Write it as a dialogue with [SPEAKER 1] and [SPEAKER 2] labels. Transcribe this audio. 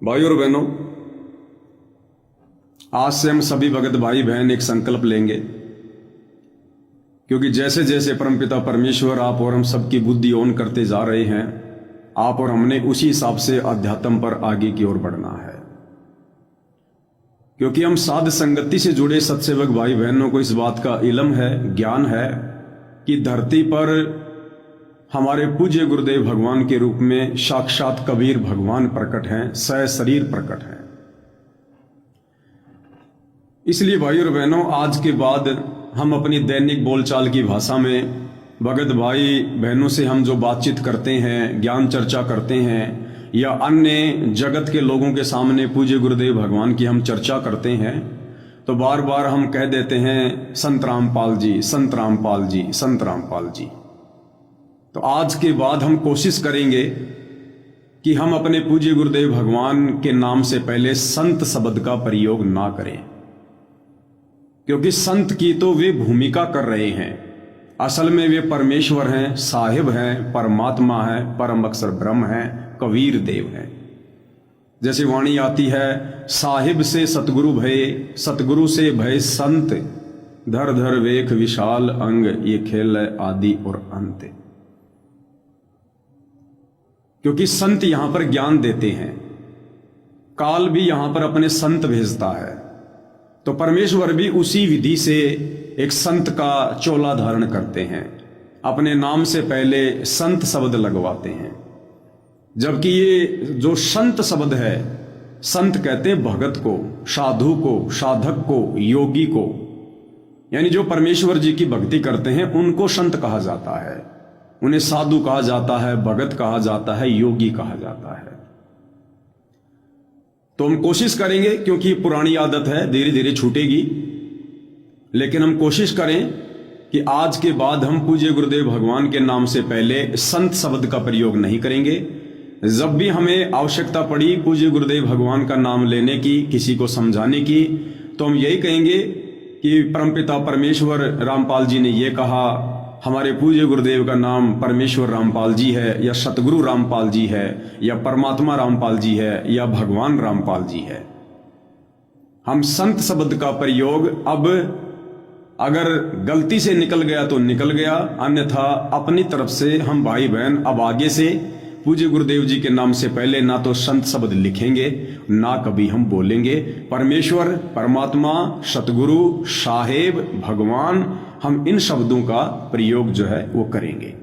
[SPEAKER 1] भाई और बहनों, आज से हम सभी भगत भाई बहन एक संकल्प लेंगे, क्योंकि जैसे जैसे परमपिता परमेश्वर आप और हम सबकी बुद्धि ऑन करते जा रहे हैं, आप और हमने उसी हिसाब से अध्यात्म पर आगे की ओर बढ़ना है। क्योंकि हम साध संगति से जुड़े सत्सेवक भाई बहनों को इस बात का इल्म है, ज्ञान है कि धरती पर हमारे पूज्य गुरुदेव भगवान के रूप में साक्षात कबीर भगवान प्रकट हैं, सशरीर प्रकट हैं। इसलिए भाई और बहनों, आज के बाद हम अपनी दैनिक बोलचाल की भाषा में भगत भाई बहनों से हम जो बातचीत करते हैं, ज्ञान चर्चा करते हैं, या अन्य जगत के लोगों के सामने पूज्य गुरुदेव भगवान की हम चर्चा करते हैं, तो बार बार हम कह देते हैं संत रामपाल जी, संत रामपाल जी, संत रामपाल जी। तो आज के बाद हम कोशिश करेंगे कि हम अपने पूज्य गुरुदेव भगवान के नाम से पहले संत शब्द का प्रयोग ना करें, क्योंकि संत की तो वे भूमिका कर रहे हैं, असल में वे परमेश्वर हैं, साहिब हैं, परमात्मा है, परम अक्षर ब्रह्म है, कबीर देव है। जैसे वाणी आती है, साहिब से सतगुरु भये, सतगुरु से भय संत, धर धर वेख विशाल अंग, ये खेल है आदि और अंत। क्योंकि संत यहां पर ज्ञान देते हैं, काल भी यहां पर अपने संत भेजता है, तो परमेश्वर भी उसी विधि से एक संत का चोला धारण करते हैं, अपने नाम से पहले संत शब्द लगवाते हैं। जबकि ये जो संत शब्द है, संत कहते हैं भगत को, साधु को, साधक को, योगी को, यानी जो परमेश्वर जी की भक्ति करते हैं उनको संत कहा जाता है, उन्हें साधु कहा जाता है, भगत कहा जाता है, योगी कहा जाता है। तो हम कोशिश करेंगे, क्योंकि पुरानी आदत है, धीरे धीरे छूटेगी, लेकिन हम कोशिश करें कि आज के बाद हम पूज्य गुरुदेव भगवान के नाम से पहले संत शब्द का प्रयोग नहीं करेंगे। जब भी हमें आवश्यकता पड़ी पूज्य गुरुदेव भगवान का नाम लेने की, किसी को समझाने की, तो हम यही कहेंगे कि परमपिता परमेश्वर रामपाल जी ने यह कहा, हमारे पूज्य गुरुदेव का नाम परमेश्वर रामपाल जी है, या सतगुरु रामपाल जी है, या परमात्मा रामपाल जी है, या भगवान रामपाल जी है। हम संत शब्द का प्रयोग अब अगर गलती से निकल गया तो निकल गया, अन्यथा अपनी तरफ से हम भाई बहन अब आगे से पूज्य गुरुदेव जी के नाम से पहले ना तो संत शब्द लिखेंगे, ना कभी हम बोलेंगे। परमेश्वर, परमात्मा, सतगुरु, साहेब, भगवान, हम इन शब्दों का प्रयोग जो है वो करेंगे।